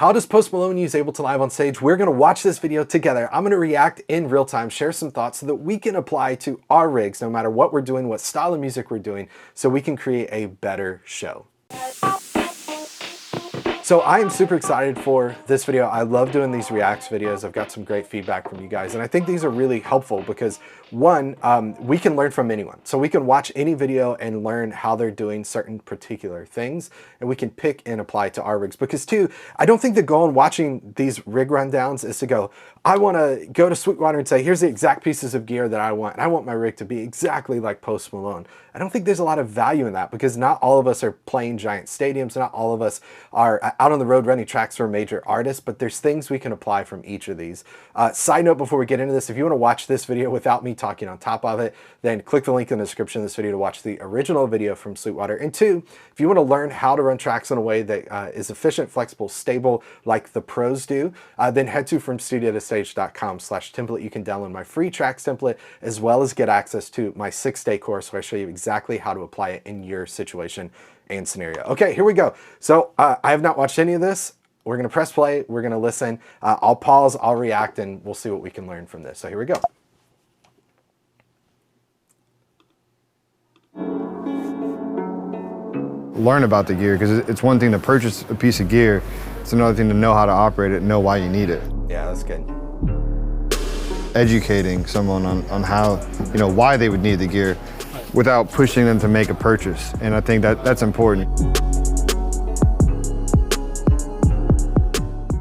How does Post Malone use Ableton Live on stage? We're gonna watch this video together. I'm gonna react in real time, share some thoughts so that we can apply to our rigs, no matter what we're doing, what style of music we're doing, so we can create a better show. So I am super excited for this video. I love doing these reacts videos. I've got some great feedback from you guys, and I think these are really helpful because one, we can learn from anyone. So we can watch any video and learn how they're doing certain particular things, and we can pick and apply to our rigs. Because two, I don't think the goal in watching these rig rundowns is to go, I wanna go to Sweetwater and say, here's the exact pieces of gear that I want, and I want my rig to be exactly like Post Malone. I don't think there's a lot of value in that because not all of us are playing giant stadiums, not all of us are out on the road running tracks for major artists, but there's things we can apply from each of these. Side note before we get into this, if you wanna watch this video without me talking on top of it, then click the link in the description of this video to watch the original video from Sweetwater. And two, if you wanna learn how to run tracks in a way that is efficient, flexible, stable, like the pros do, then head to Fromstudiotostage.com/template. You can download my free tracks template, as well as get access to my 6-day course where I show you exactly how to apply it in your situation and scenario. Okay, here we go. So I have not watched any of this. We're gonna press play, we're gonna listen. I'll pause, I'll react, and we'll see what we can learn from this. So here we go. Learn about the gear, because it's one thing to purchase a piece of gear, it's another thing to know how to operate it and know why you need it. Yeah, that's good. Educating someone on how, why they would need the gear without pushing them to make a purchase. And I think that's important.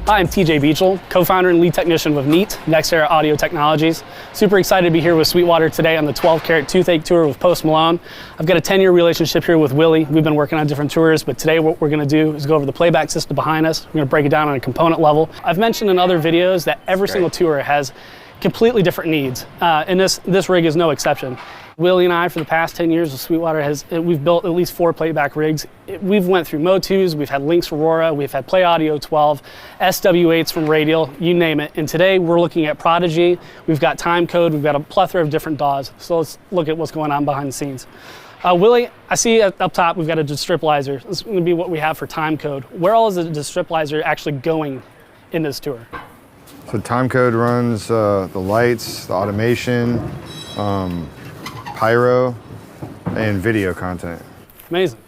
Hi, I'm TJ Beachel, co-founder and lead technician with NEAT, Next Era Audio Technologies. Super excited to be here with Sweetwater today on the 12 Karat Toothache Tour with Post Malone. I've got a 10-year relationship here with Willie. We've been working on different tours, but today what we're gonna do is go over the playback system behind us. We're gonna break it down on a component level. I've mentioned in other videos that every single tour has completely different needs, and this rig is no exception. Willie and I, for the past 10 years with Sweetwater, we've built at least 4 playback rigs. We've went through Mo2s, we've had Lynx Aurora, we've had Play Audio 12, SW8s from Radial, you name it. And today we're looking at Prodigy, we've got Timecode, we've got a plethora of different DAWs. So let's look at what's going on behind the scenes. Willie, I see up top we've got a Distripalyzer. This is going to be what we have for Timecode. Where all is the Distripalyzer actually going in this tour? So Timecode runs the lights, the automation, pyro, and video content. Amazing.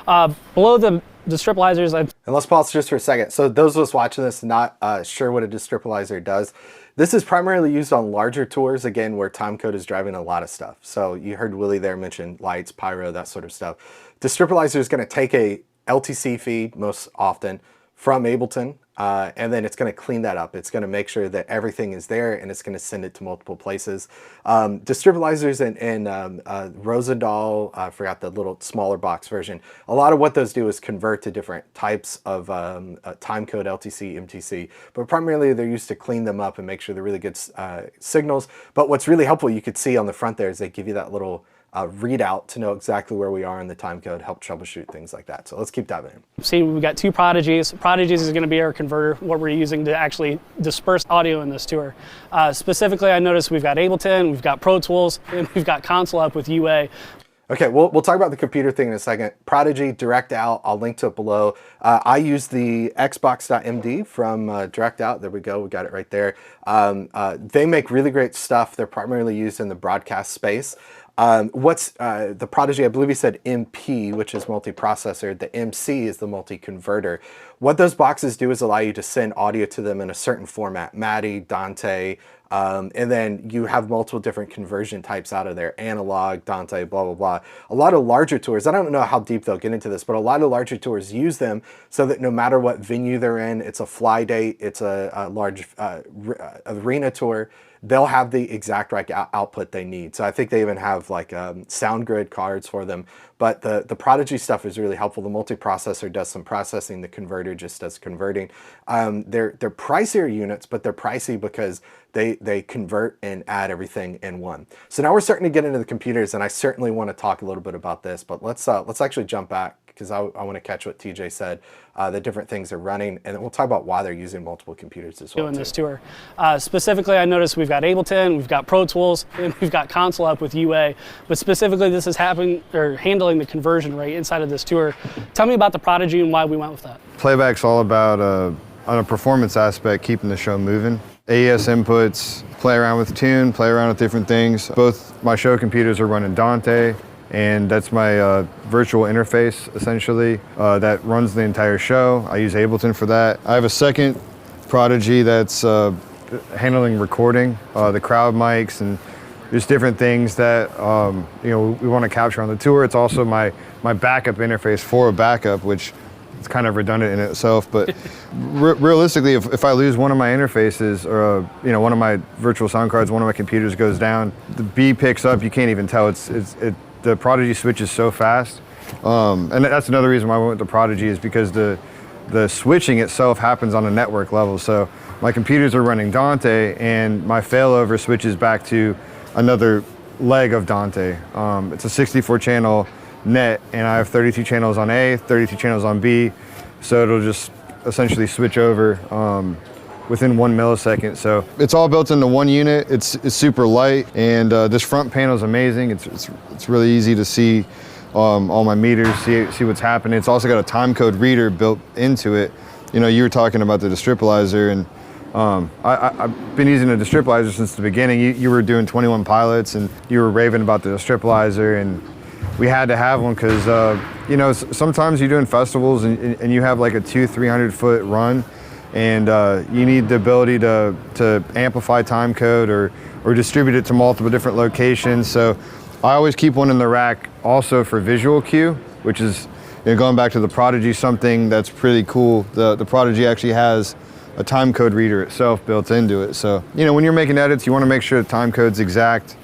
Below the Distripalyzers, and let's pause just for a second. So those of us watching this not sure what a Distripalyzer does, this is primarily used on larger tours, again, where Timecode is driving a lot of stuff. So you heard Willie there mention lights, pyro, that sort of stuff. Distripalyzer is going to take a LTC feed, most often, from Ableton, and then it's going to clean that up. It's going to make sure that everything is there, and it's going to send it to multiple places. Distripalyzers and Rosendahl, I forgot the little smaller box version. A lot of what those do is convert to different types of timecode, LTC, MTC, but primarily they're used to clean them up and make sure they're really good signals. But what's really helpful, you could see on the front there, is they give you that little readout to know exactly where we are in the timecode, help troubleshoot things like that. So let's keep diving in. See, we've got 2 Prodigies. Prodigies is going to be our converter, what we're using to actually disperse audio in this tour. Specifically, I noticed we've got Ableton, we've got Pro Tools, and we've got console up with UA. Okay, we'll talk about the computer thing in a second. Prodigy, DirectOut, I'll link to it below. I use the EXBOX.MD from DirectOut. There we go, we got it right there. They make really great stuff. They're primarily used in the broadcast space. What's the Prodigy, I believe he said MP, which is multi-processor. The MC is the multi-converter. What those boxes do is allow you to send audio to them in a certain format, MIDI, Dante, and then you have multiple different conversion types out of there, analog, Dante, blah, blah, blah. A lot of larger tours, I don't know how deep they'll get into this, but a lot of larger tours use them so that no matter what venue they're in, it's a fly date, it's a large arena tour, they'll have the exact right output they need. So I think they even have like sound grid cards for them. But the Prodigy stuff is really helpful. The multiprocessor does some processing, the converter just does converting. They're pricier units, but they're pricey because they convert and add everything in one. So now we're starting to get into the computers, and I certainly want to talk a little bit about this, but let's actually jump back because I want to catch what TJ said, the different things they're running, and then we'll talk about why they're using multiple computers as well. Doing this tour. Specifically, I noticed we've got Ableton, we've got Pro Tools, and we've got console up with UA, but specifically this is handling the conversion rate inside of this tour. Tell me about the Prodigy and why we went with that. Playback's all about on a performance aspect, keeping the show moving. AES inputs, play around with tune, play around with different things. Both my show computers are running Dante, and that's my virtual interface, essentially, that runs the entire show. I use Ableton for that. I have a second Prodigy that's handling recording, the crowd mics, and just different things that you know, we want to capture on the tour. It's also my backup interface for a backup, which it's kind of redundant in itself, but realistically, if I lose one of my interfaces or you know, one of my virtual sound cards, one of my computers goes down, the B picks up. You can't even tell. The Prodigy switches so fast, and that's another reason why I went with the Prodigy, is because the switching itself happens on a network level. So my computers are running Dante, and my failover switches back to another leg of Dante. It's a 64 channel net, and I have 32 channels on A, 32 channels on B, so it'll just essentially switch over within 1 millisecond. So it's all built into one unit. It's super light, and this front panel is amazing. It's really easy to see all my meters, see what's happening. It's also got a timecode reader built into it. You know, you were talking about the Distripalyzer, and I've been using the Distripalyzer since the beginning. You were doing 21 pilots, and you were raving about the Distripalyzer, and we had to have one because, you know, sometimes you're doing festivals and you have like a 200-300 foot run, and you need the ability to amplify timecode or distribute it to multiple different locations. So I always keep one in the rack also for visual cue, which is, you know, going back to the Prodigy, something that's pretty cool. The Prodigy actually has a timecode reader itself built into it. So, you know, when you're making edits, you want to make sure the timecode's exact.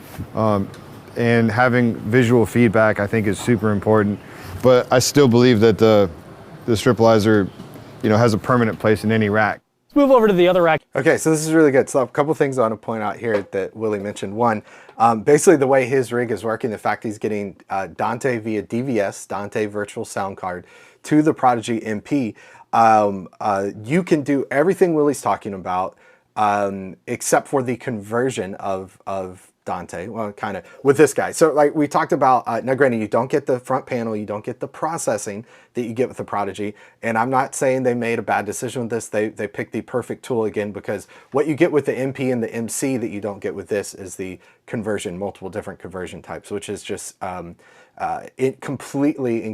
And having visual feedback, I think, is super important. But I still believe that the Distripalyzer, you know, has a permanent place in any rack. Let's move over to the other rack. Okay, so this is really good. So a couple things I want to point out here that Willie mentioned. One, basically the way his rig is working, the fact he's getting Dante via DVS, Dante Virtual Sound Card, to the PRODIGY.MP. You can do everything Willie's talking about, except for the conversion of Dante, well, kind of, with this guy. So like we talked about, now granted, you don't get the front panel, you don't get the processing that you get with the Prodigy, and I'm not saying they made a bad decision with this. They picked the perfect tool again, because what you get with the MP and the MC that you don't get with this is the conversion, multiple different conversion types, which is just it completely,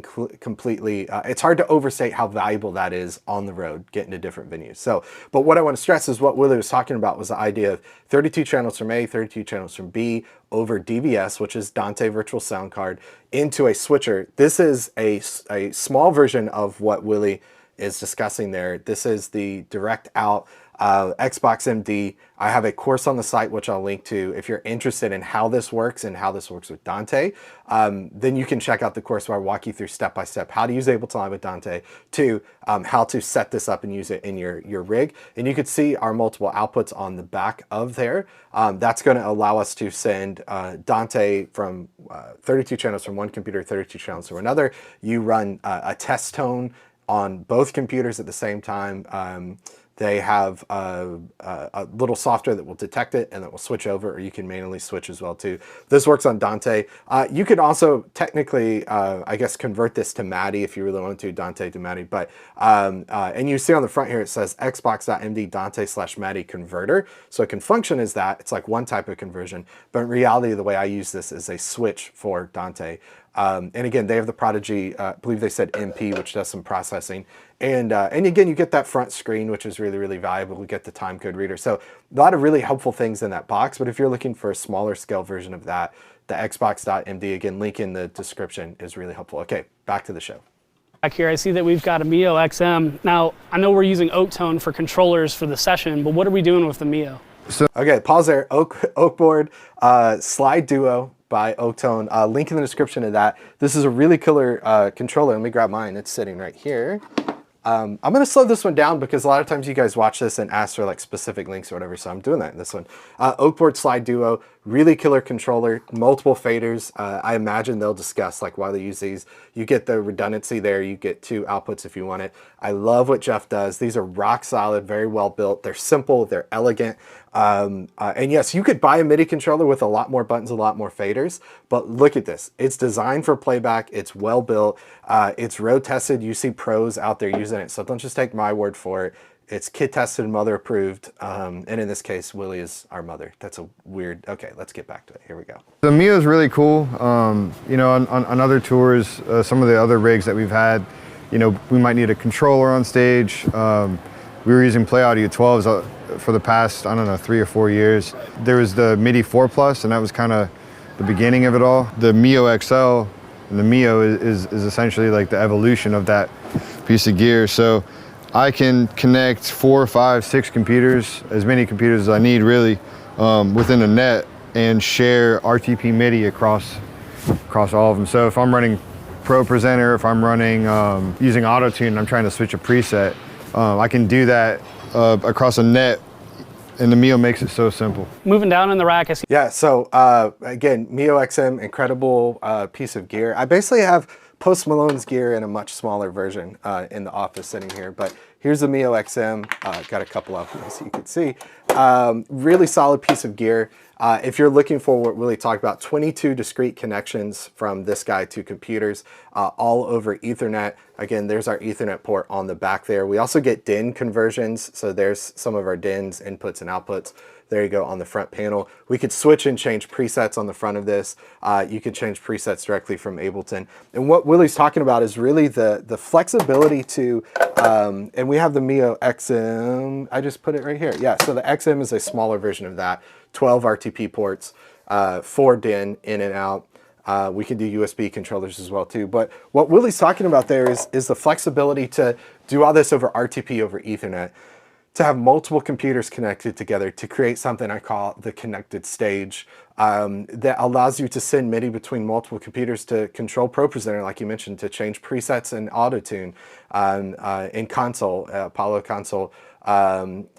it's hard to overstate how valuable that is on the road, getting to different venues. So, but what I want to stress is what Willie was talking about was the idea of 32 channels from A, 32 channels from B, over DVS, which is Dante Virtual Sound Card, into a switcher. This is a small version of what Willie is discussing there. This is the DirectOut EXBOX.MD. I have a course on the site, which I'll link to. If you're interested in how this works and how this works with Dante, then you can check out the course where I walk you through step-by-step how to use Ableton Live with Dante, to how to set this up and use it in your rig. And you can see our multiple outputs on the back of there. That's going to allow us to send Dante from 32 channels from one computer, 32 channels to another. You run a test tone on both computers at the same time. They have a little software that will detect it and that will switch over, or you can manually switch as well too. This works on Dante. You could also technically, I guess, convert this to MIDI if you really want to, Dante to MIDI. But and you see on the front here it says EXBOX.MD Dante/MIDI converter. So it can function as that. It's like one type of conversion. But in reality, the way I use this is a switch for Dante. And again, they have the Prodigy, I believe they said MP, which does some processing. And again, you get that front screen, which is really, really valuable. We get the timecode reader. So a lot of really helpful things in that box. But if you're looking for a smaller scale version of that, the EXBOX.MD, again, link in the description, is really helpful. Okay, back to the show. Back here, I see that we've got a mioXM. Now, I know we're using Oaktone for controllers for the session, but what are we doing with the Mio? So, okay, pause there. Oakboard Slide Duo by Oaktone. Link in the description of that. This is a really killer controller. Let me grab mine. It's sitting right here. I'm going to slow this one down because a lot of times you guys watch this and ask for like specific links or whatever, so I'm doing that in this one. Oakboard Slide Duo, really killer controller, multiple faders. I imagine they'll discuss like why they use these. You get the redundancy there, you get two outputs if you want it. I love what Jeff does. These are rock solid, very well built. They're simple, they're elegant. And yes, you could buy a MIDI controller with a lot more buttons, a lot more faders, but look at this. It's designed for playback. It's well built. It's road tested. You see pros out there using it. So don't just take my word for it. It's kid tested, mother approved, and in this case, Willie is our mother. That's a weird. Okay, let's get back to it. Here we go. The Mio is really cool. You know, on other tours, some of the other rigs that we've had, you know, we might need a controller on stage. We were using Play Audio 12s for the past, I don't know, 3 or 4 years. There was the MIDI 4 Plus, and that was kind of the beginning of it all. The mioXL and the Mio is essentially like the evolution of that piece of gear. So I can connect 4, 5, 6 computers, as many computers as I need really, within a net, and share RTP MIDI across all of them. So if I'm running Pro Presenter, if I'm running using Autotune and I'm trying to switch a preset, I can do that across a net, and the Mio makes it so simple. Moving down in the rack, I see. Yeah, so again, mioXM, incredible piece of gear. I basically have Post Malone's gear in a much smaller version in the office sitting here, but here's the mioXM. Got a couple of them, as you can see. Really solid piece of gear. If you're looking for what Willie talked about, 22 discrete connections from this guy to computers, all over Ethernet. Again, there's our Ethernet port on the back there. We also get DIN conversions, so there's some of our DINs, inputs and outputs. There you go on the front panel. We could switch and change presets on the front of this. You could change presets directly from Ableton. And what Willie's talking about is really the flexibility to, and we have the mioXM, I just put it right here. Yeah, so the XM is a smaller version of that. 12 RTP ports, 4 DIN in and out. We can do USB controllers as well too. But what Willie's talking about there is the flexibility to do all this over RTP over Ethernet, to have multiple computers connected together to create something I call the connected stage, that allows you to send MIDI between multiple computers to control Pro Presenter, like you mentioned, to change presets in Autotune, in console, Apollo console,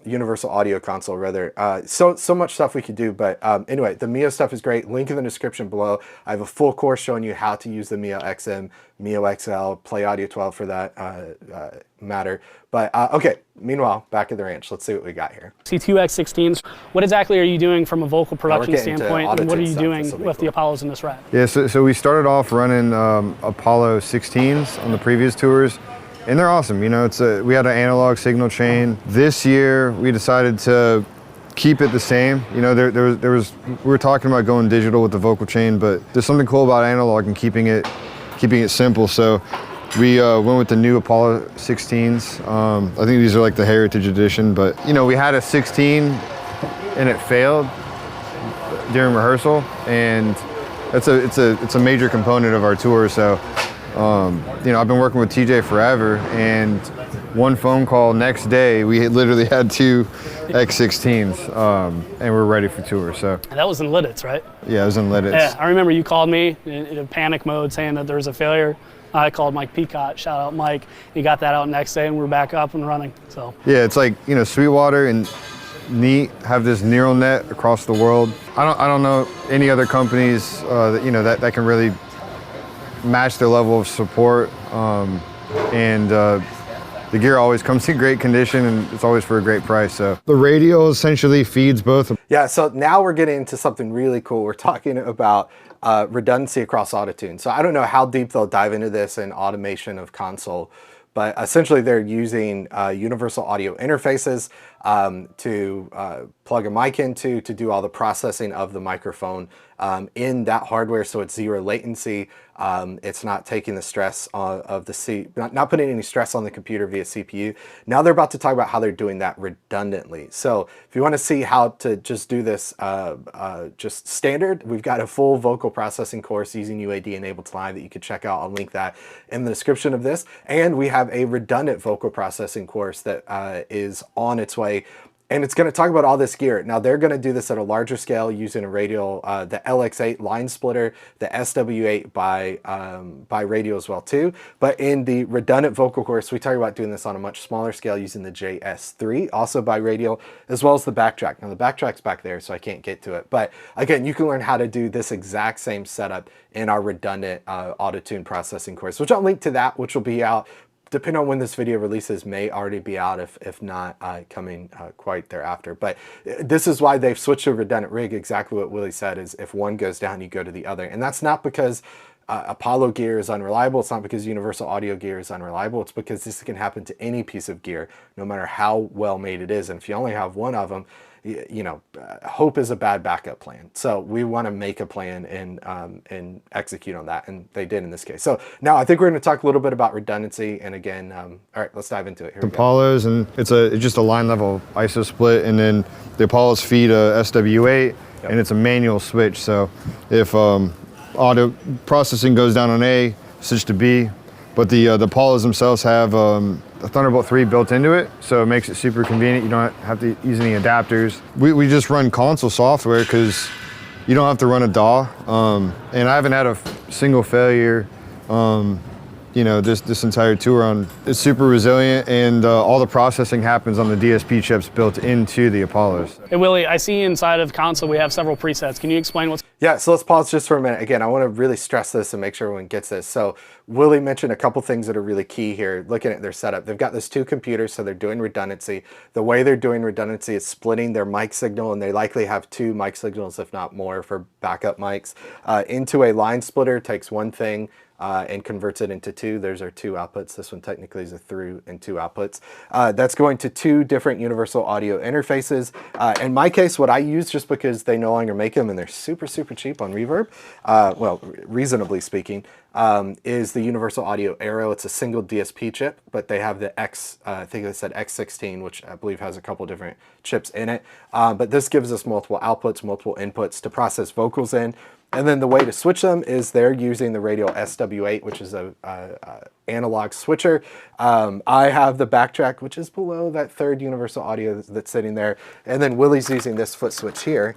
Universal Audio console rather. So much stuff we could do, but anyway, the Mio stuff is great. Link in the description below. I have a full course showing you how to use the mioXM, mioXL, Play Audio 12 for that matter. But okay, meanwhile, back at the ranch, let's see what we got here. C2X16s. What exactly are you doing from a vocal production standpoint, and what are you doing with the Apollos in this rack? Yeah, so we started off running Apollo 16s on the previous tours, and they're awesome. You know, we had an analog signal chain. This year, we decided to keep it the same. You know, we were talking about going digital with the vocal chain, but there's something cool about analog and keeping it simple. So we went with the new Apollo 16s. I think these are like the Heritage Edition, but you know, we had a 16 and it failed during rehearsal, and it's a major component of our tour. So you know, I've been working with TJ forever, and one phone call next day, we literally had 2 X16s, and we're ready for tour. So And that was in Lidditz, right? yeah, it was in Lidditz. Yeah, I remember you called me in a panic mode saying that there was a failure. I called Mike Peacott, shout out Mike. He got that out next day, and we're back up and running. So yeah, it's like, you know, Sweetwater and Neat have this neural net across the world. I don't know any other companies that, you know, that can really match their level of support, and the gear always comes in great condition, and it's always for a great price. So the Radial essentially feeds both. Yeah, so now we're getting into something really cool. We're talking about redundancy across Autotune. So I don't know how deep they'll dive into this in automation of console, but essentially they're using universal audio interfaces to plug a mic into to do all the processing of the microphone in that hardware, so it's 0 latency. It's not taking the stress of the not putting any stress on the computer via CPU. Now they're about to talk about how they're doing that redundantly. So if you want to see how to just do this just standard, we've got a full vocal processing course using UAD and Ableton Live that you can check out. I'll link that in the description of this. And we have a redundant vocal processing course that is on its way. And it's going to talk about all this gear. Now they're going to do this at a larger scale using a Radial, the LX8 line splitter, the SW8 by Radial as well too. But in the redundant vocal course, we talk about doing this on a much smaller scale using the JS3, also by Radial, as well as the backtrack. Now the backtrack's back there, so I can't get to it. But again, you can learn how to do this exact same setup in our redundant Autotune processing course, which I'll link to that, which will be out, depending on when this video releases, may already be out, if not coming quite thereafter. But this is why they've switched to a redundant rig. Exactly what Willie said is if one goes down, you go to the other. And that's not because Apollo gear is unreliable, it's not because universal audio gear is unreliable, it's because this can happen to any piece of gear, no matter how well made it is. And if you only have one of them, you know, hope is a bad backup plan. So we want to make a plan and execute on that, and they did in this case. So now I think we're going to talk a little bit about redundancy, and again, all right, let's dive into it. Here we go. Apollos, and it's just a line level ISO split, and then the Apollos feed a SW8, and it's a manual switch. So if audio processing goes down on A, switch to B. But the Apollos themselves have a Thunderbolt 3 built into it, so it makes it super convenient. You don't have to use any adapters. We just run console software because you don't have to run a DAW. And I haven't had a single failure, you know, this entire tour on. It's super resilient, and all the processing happens on the DSP chips built into the Apollos. Hey Willie, I see inside of console we have several presets. Can you explain what's... Yeah, so let's pause just for a minute. Again, I want to really stress this and make sure everyone gets this. So Willie mentioned a couple things that are really key here, looking at their setup. They've got those two computers, so they're doing redundancy. The way they're doing redundancy is splitting their mic signal, and they likely have two mic signals, if not more, for backup mics, into a line splitter. Takes one thing and converts it into two. There's our two outputs. This one technically is a through and two outputs. That's going to two different universal audio interfaces. In my case, what I use, just because they no longer make them and they're super, super cheap on Reverb, well, reasonably speaking, is the Universal Audio Aero. It's a single DSP chip, but they have the I think they said X16, which I believe has a couple different chips in it. But this gives us multiple outputs, multiple inputs to process vocals in. And then the way to switch them is they're using the Radial SW8, which is a analog switcher. I have the backtrack, which is below that third universal audio that's sitting there. And then Willie's using this foot switch here,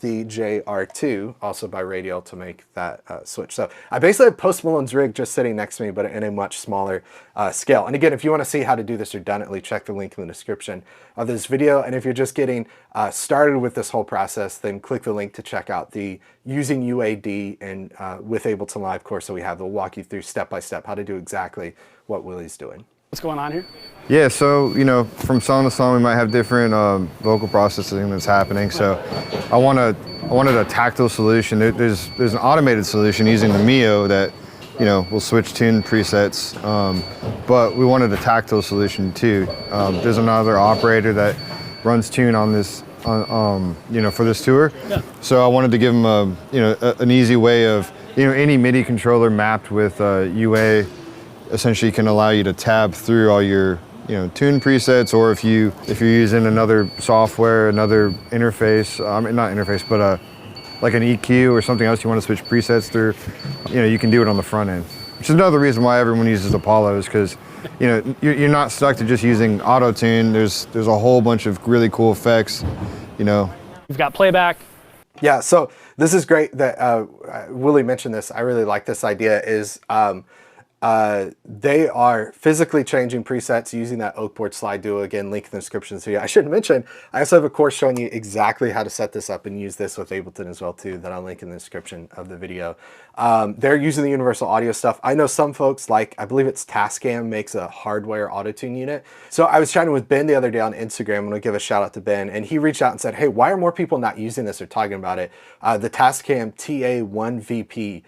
the JR2, also by Radial, to make that switch. So I basically have Post Malone's rig just sitting next to me, but in a much smaller scale. And again, if you want to see how to do this redundantly, check the link in the description of this video. And if you're just getting started with this whole process, then click the link to check out the Using UAD and with Ableton Live course that we have. They'll walk you through step by step how to do exactly what Willie's doing. What's going on here? Yeah, so, you know, from song to song, we might have different vocal processing that's happening. So I wanted a tactile solution. There's an automated solution using the Mio that, you know, will switch tune presets, but we wanted a tactile solution too. There's another operator that runs tune on this, you know, for this tour. Yeah. So I wanted to give them an easy way of, you know, any MIDI controller mapped with UA essentially can allow you to tab through all your, you know, tune presets, or if you're using another software, another interface, not interface, but like an EQ or something else you want to switch presets through, you know, you can do it on the front end. Which is another reason why everyone uses Apollos, because, you know, you're not stuck to just using Autotune. There's a whole bunch of really cool effects, you know. We've got Playback. Yeah, so this is great that Willie mentioned this. I really like this idea is they are physically changing presets using that Oakboard Slide Duo. Again, link in the description. So yeah, I should mention, I also have a course showing you exactly how to set this up and use this with Ableton as well too, that I'll link in the description of the video. They're using the universal audio stuff. I know some folks, like, I believe it's Tascam makes a hardware Autotune unit. So I was chatting with Ben the other day on Instagram, and I'll give a shout out to Ben, and he reached out and said, hey, why are more people not using this or talking about it? The Tascam TA1VP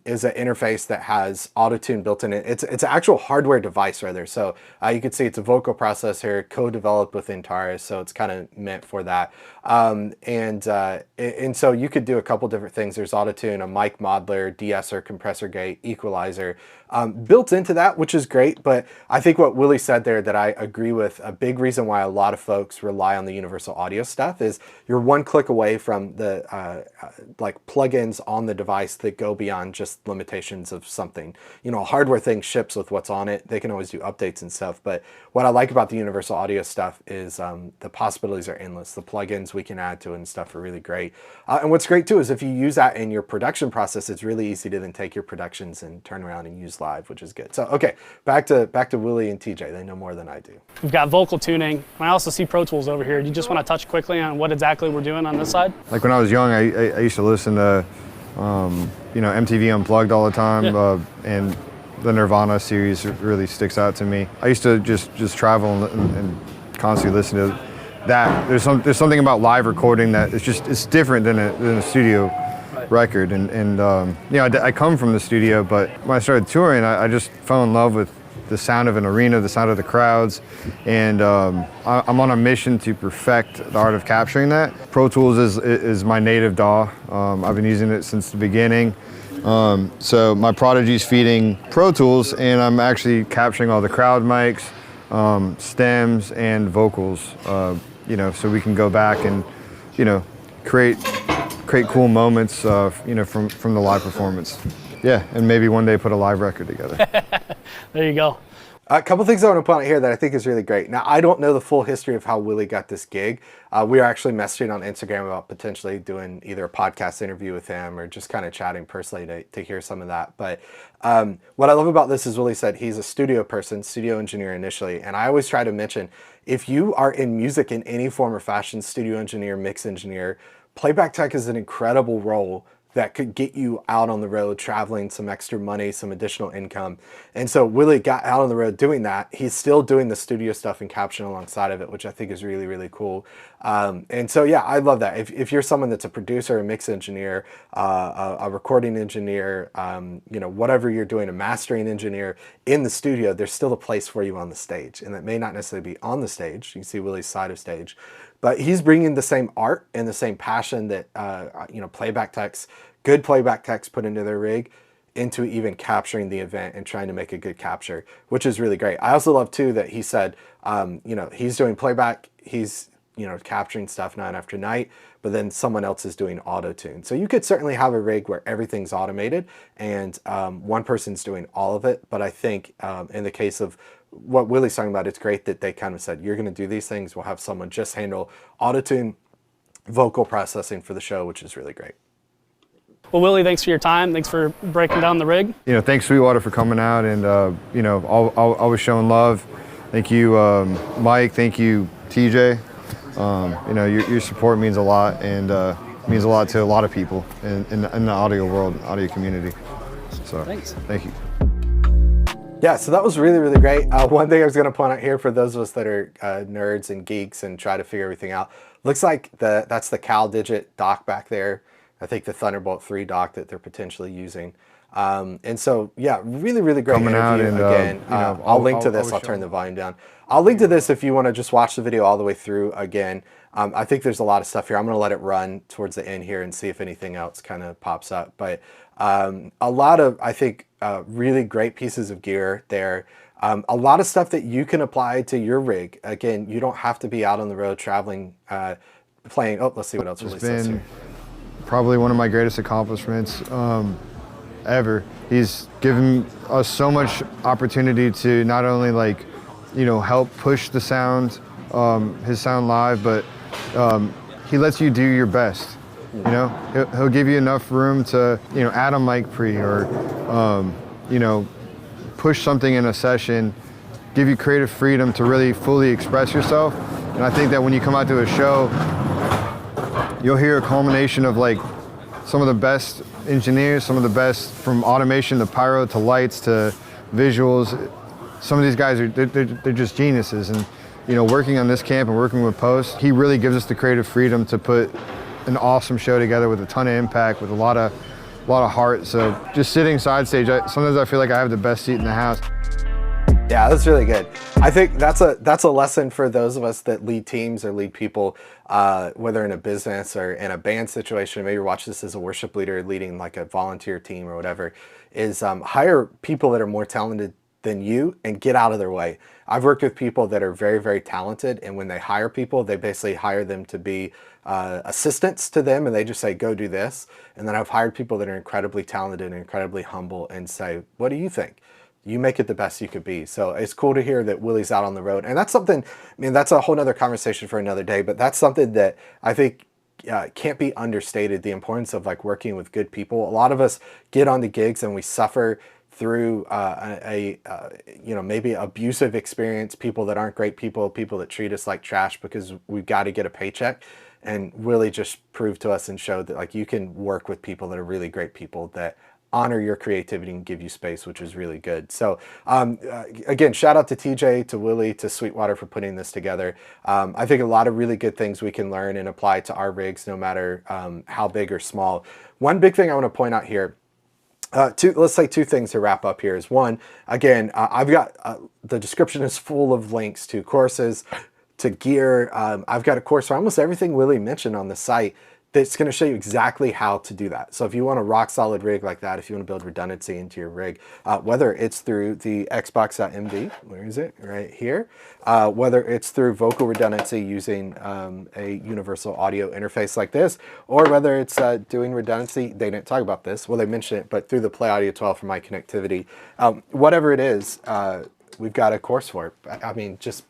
is an interface that has Autotune built in it. It's an actual hardware device rather. So you can see it's a vocal processor co-developed with Intaris, so it's kind of meant for that. And so you could do a couple different things. There's Autotune, a mic modeler, de-esser, compressor gate, equalizer built into that, which is great. But I think what Willie said there that I agree with, a big reason why a lot of folks rely on the universal audio stuff is you're one click away from the like plugins on the device that go beyond just limitations of something. You know, a hardware thing ships with what's on it. They can always do updates and stuff. But what I like about the universal audio stuff is the possibilities are endless. The plugins we can add to it and stuff are really great. And what's great too is if you use that in your production process, it's really easy to then take your productions and turn around and use live, which is good. So okay, back to Willie and TJ. They know more than I do. We've got vocal tuning. I also see Pro Tools over here. Do you just want to touch quickly on what exactly we're doing on this side? Like when I was young, I used to listen to you know, MTV Unplugged all the time, yeah. And the Nirvana series really sticks out to me. I used to just travel and constantly listen to that. There's something about live recording that it's different than a studio record. And you know, I come from the studio, but when I started touring, I just fell in love with the sound of an arena, the sound of the crowds, and I'm on a mission to perfect the art of capturing that. Pro Tools is my native DAW. I've been using it since the beginning. So my Prodigy's feeding Pro Tools, and I'm actually capturing all the crowd mics, stems, and vocals, you know, so we can go back and, you know, create cool moments, you know, from the live performance. Yeah, and maybe one day put a live record together. There you go. A couple things I want to point out here that I think is really great. Now, I don't know the full history of how Willie got this gig. We are actually messaging on Instagram about potentially doing either a podcast interview with him or just kind of chatting personally to hear some of that. But what I love about this is Willie said he's a studio person, studio engineer initially. And I always try to mention, if you are in music in any form or fashion, studio engineer, mix engineer, playback tech is an incredible role that could get you out on the road, traveling, some extra money, some additional income. And so Willie got out on the road doing that. He's still doing the studio stuff and caption alongside of it, which I think is really, really cool. And so, yeah, I love that. If you're someone that's a producer, a mix engineer, a recording engineer, you know, whatever you're doing, a mastering engineer in the studio, there's still a place for you on the stage. And that may not necessarily be on the stage. You can see Willie's side of stage. But he's bringing the same art and the same passion that, you know, playback techs, good playback techs put into their rig, into even capturing the event and trying to make a good capture, which is really great. I also love too that he said, you know, he's doing playback, he's, you know, capturing stuff night after night, but then someone else is doing auto-tune. So you could certainly have a rig where everything's automated and one person's doing all of it. But I think in the case of what Willie's talking about, it's great that they kind of said, you're going to do these things. We'll have someone just handle auto-tune, vocal processing for the show, which is really great. Well, Willie, thanks for your time. Thanks for breaking down the rig. You know, thanks Sweetwater for coming out and, you know, always showing love. Thank you, Mike. Thank you, TJ. You know, your support means a lot and means a lot to a lot of people in the audio world, audio community. So thanks. Thank you. Yeah, so that was really, really great. One thing I was going to point out here for those of us that are nerds and geeks and try to figure everything out, looks like that's the CalDigit dock back there. I think the Thunderbolt 3 dock that they're potentially using. And so, yeah, really, really great Coming out interview. and, again, you know, I'll link to this. I'll turn the volume down. I'll link to this if you want to just watch the video all the way through again. I think there's a lot of stuff here. I'm going to let it run towards the end here and see if anything else kind of pops up. But a lot of, I think, really great pieces of gear there. A lot of stuff that you can apply to your rig. Again, you don't have to be out on the road traveling, playing. Oh, let's see what else Willie says here. Probably one of my greatest accomplishments ever. He's given us so much opportunity to not only, like, you know, help push the sound, his sound live, but he lets you do your best. You know, he'll give you enough room to, you know, add a mic pre or, you know, push something in a session, give you creative freedom to really fully express yourself. And I think that when you come out to a show, you'll hear a culmination of like some of the best engineers, some of the best from automation to pyro to lights to visuals. Some of these guys are they're just geniuses. And you know, working on this camp and working with Post, he really gives us the creative freedom to put an awesome show together with a ton of impact, with a lot of heart. So just sitting side stage, sometimes I feel like I have the best seat in the house. Yeah, that's really good. I think that's a lesson for those of us that lead teams or lead people, whether in a business or in a band situation. Maybe you're watching this as a worship leader leading like a volunteer team or whatever, is hire people that are more talented than you and get out of their way. I've worked with people that are very, very talented, and when they hire people, they basically hire them to be assistants to them, and they just say, go do this. And then I've hired people that are incredibly talented and incredibly humble and say, what do you think? You make it the best you could be. So it's cool to hear that Willie's out on the road. And that's something, I mean, that's a whole nother conversation for another day, but that's something that I think can't be understated, the importance of like working with good people. A lot of us get on the gigs and we suffer through you know, maybe abusive experience, people that aren't great people, people that treat us like trash because we've got to get a paycheck. And Willie just proved to us and showed that like you can work with people that are really great people that honor your creativity and give you space, which is really good. So again, shout out to TJ, to Willie, to Sweetwater for putting this together. I think a lot of really good things we can learn and apply to our rigs, no matter how big or small. One big thing I want to point out here, let's say two things to wrap up here is one, again, I've got, the description is full of links to courses, to gear. I've got a course for almost everything Willie mentioned on the site that's going to show you exactly how to do that. So if you want a rock solid rig like that, if you want to build redundancy into your rig, whether it's through the EXBOX.MD, where is it? Right here. Whether it's through vocal redundancy using a universal audio interface like this, or whether it's doing redundancy, they didn't talk about this, well, they mentioned it, but through the Play Audio 12 for my connectivity, whatever it is, we've got a course for it. I mean, just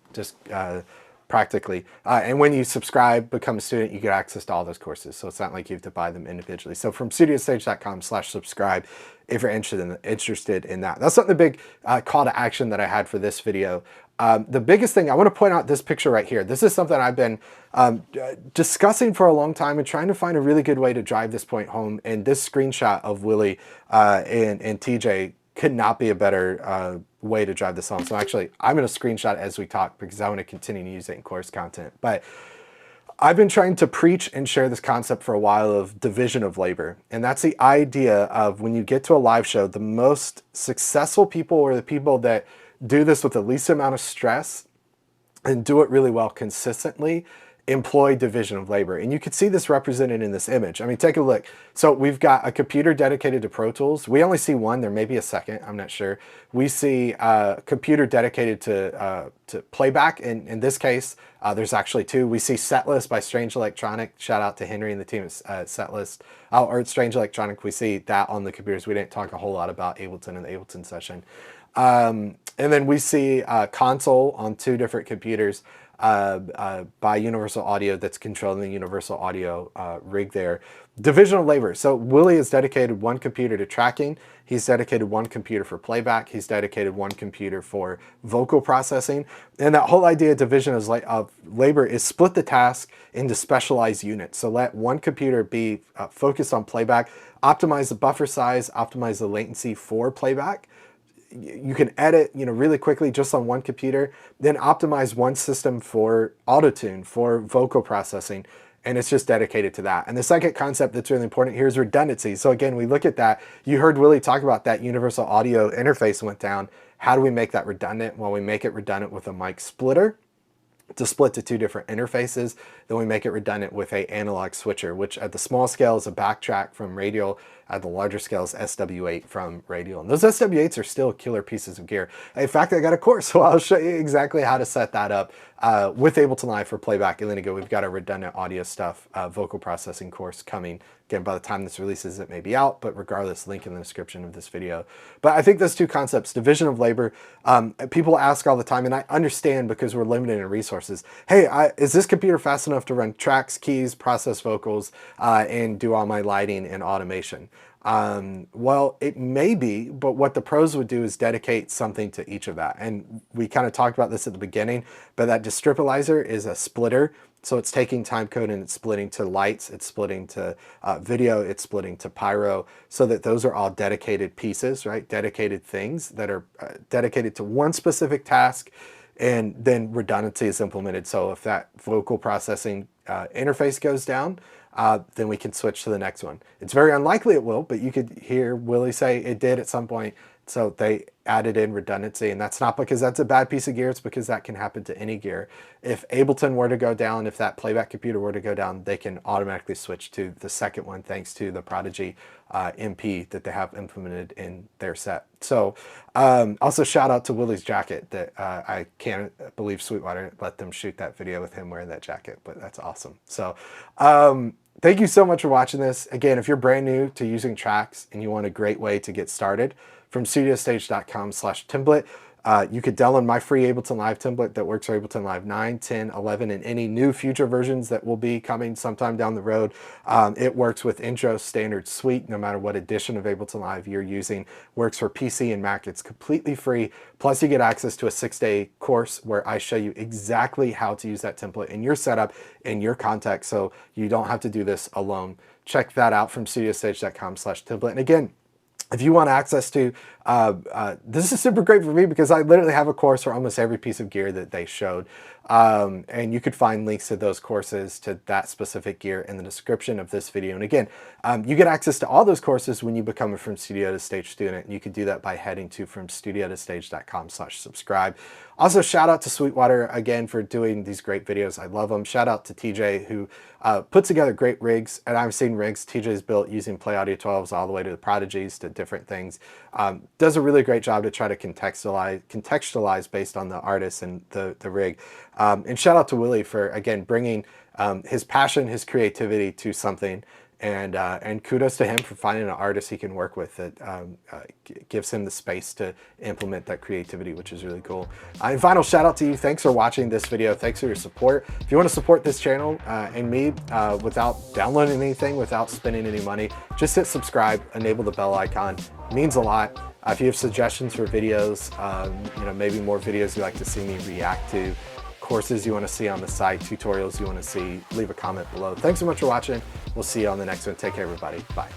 practically. And when you subscribe, become a student, you get access to all those courses. So it's not like you have to buy them individually. So fromstudiotostage.com/subscribe if you're interested in that. That's not the big call to action that I had for this video. The biggest thing, I want to point out this picture right here. This is something I've been discussing for a long time and trying to find a really good way to drive this point home. And this screenshot of Willie and TJ could not be a better way to drive this home. So actually, I'm going to screenshot it as we talk because I want to continue to use it in course content. But I've been trying to preach and share this concept for a while of division of labor. And that's the idea of when you get to a live show, the most successful people are the people that do this with the least amount of stress and do it really well consistently, employ division of labor. And you can see this represented in this image. I mean, take a look. So we've got a computer dedicated to Pro Tools. We only see one, there may be a second, I'm not sure. We see a computer dedicated to Playback. In this case, there's actually two. We see Setlist by Strange Electronic. Shout out to Henry and the team at Setlist. Or at Strange Electronic, we see that on the computers. We didn't talk a whole lot about Ableton in the Ableton session. And then we see Console on two different computers by Universal Audio that's controlling the Universal Audio rig there. Division of labor. So Willie has dedicated one computer to tracking. He's dedicated one computer for playback. He's dedicated one computer for vocal processing. And that whole idea of division of labor is split the task into specialized units. So let one computer be focused on playback, optimize the buffer size, optimize the latency for playback. You can edit, really quickly just on one computer, then optimize one system for Autotune, for vocal processing, and it's just dedicated to that. And the second concept that's really important here is redundancy. So again, we look at that. You heard Willie talk about that universal audio interface went down. How do we make that redundant? Well, we make it redundant with a mic splitter to split to two different interfaces. Then we make it redundant with a analog switcher, which at the small scale is a backtrack from Radial, at the larger scale is SW8 from Radial. And those SW8s are still killer pieces of gear. In fact, I got a course, so I'll show you exactly how to set that up with Ableton Live for playback. And then again, we've got a redundant audio stuff, vocal processing course coming. Again, by the time this releases, it may be out, but regardless, link in the description of this video. But I think those two concepts, division of labor, people ask all the time, and I understand because we're limited in resources. Hey, is this computer fast enough to run tracks, keys, process vocals, and do all my lighting and automation? Well, it may be, but what the pros would do is dedicate something to each of that. And we kind of talked about this at the beginning, but that Distripalyzer is a splitter. So it's taking timecode and it's splitting to lights, it's splitting to video, it's splitting to pyro, so that those are all dedicated pieces, right? Dedicated things that are dedicated to one specific task, and then redundancy is implemented. So if that vocal processing interface goes down, then we can switch to the next one. It's very unlikely it will, but you could hear Willie say it did at some point. So they added in redundancy, and that's not because that's a bad piece of gear, it's because that can happen to any gear. If Ableton were to go down, if that playback computer were to go down, they can automatically switch to the second one thanks to the PRODIGY.MP that they have implemented in their set. So also shout out to Willie's jacket that I can't believe Sweetwater let them shoot that video with him wearing that jacket, but that's awesome. So thank you so much for watching this. Again, if you're brand new to using tracks and you want a great way to get started, fromstudiotostage.com/template. You could download my free Ableton Live template that works for Ableton Live 9, 10, 11, and any new future versions that will be coming sometime down the road. It works with Intro, Standard, Suite, no matter what edition of Ableton Live you're using. Works for PC and Mac. It's completely free. Plus you get access to a 6-day course where I show you exactly how to use that template in your setup, in your context, so you don't have to do this alone. Check that out from studiostage.com/template. And again, If you want access to, this is super great for me because I literally have a course for almost every piece of gear that they showed. And you could find links to those courses, to that specific gear, in the description of this video. And again, you get access to all those courses when you become a From Studio to Stage student. And you can do that by heading to fromstudiotostage.com/subscribe. Also, shout out to Sweetwater again for doing these great videos. I love them. Shout out to TJ, who puts together great rigs. And I've seen rigs TJ's built using Play Audio 12s all the way to the Prodigies to different things. Does a really great job to try to contextualize based on the artist and the rig. And shout out to Willie for, again, bringing his passion, his creativity to something. And kudos to him for finding an artist he can work with that gives him the space to implement that creativity, which is really cool. And final shout out to you. Thanks for watching this video. Thanks for your support. If you want to support this channel and me without downloading anything, without spending any money, just hit subscribe, enable the bell icon. It means a lot. If you have suggestions for videos, maybe more videos you'd like to see me react to, courses you want to see on the site, tutorials you want to see, leave a comment below. Thanks so much for watching. We'll see you on the next one. Take care, everybody. Bye.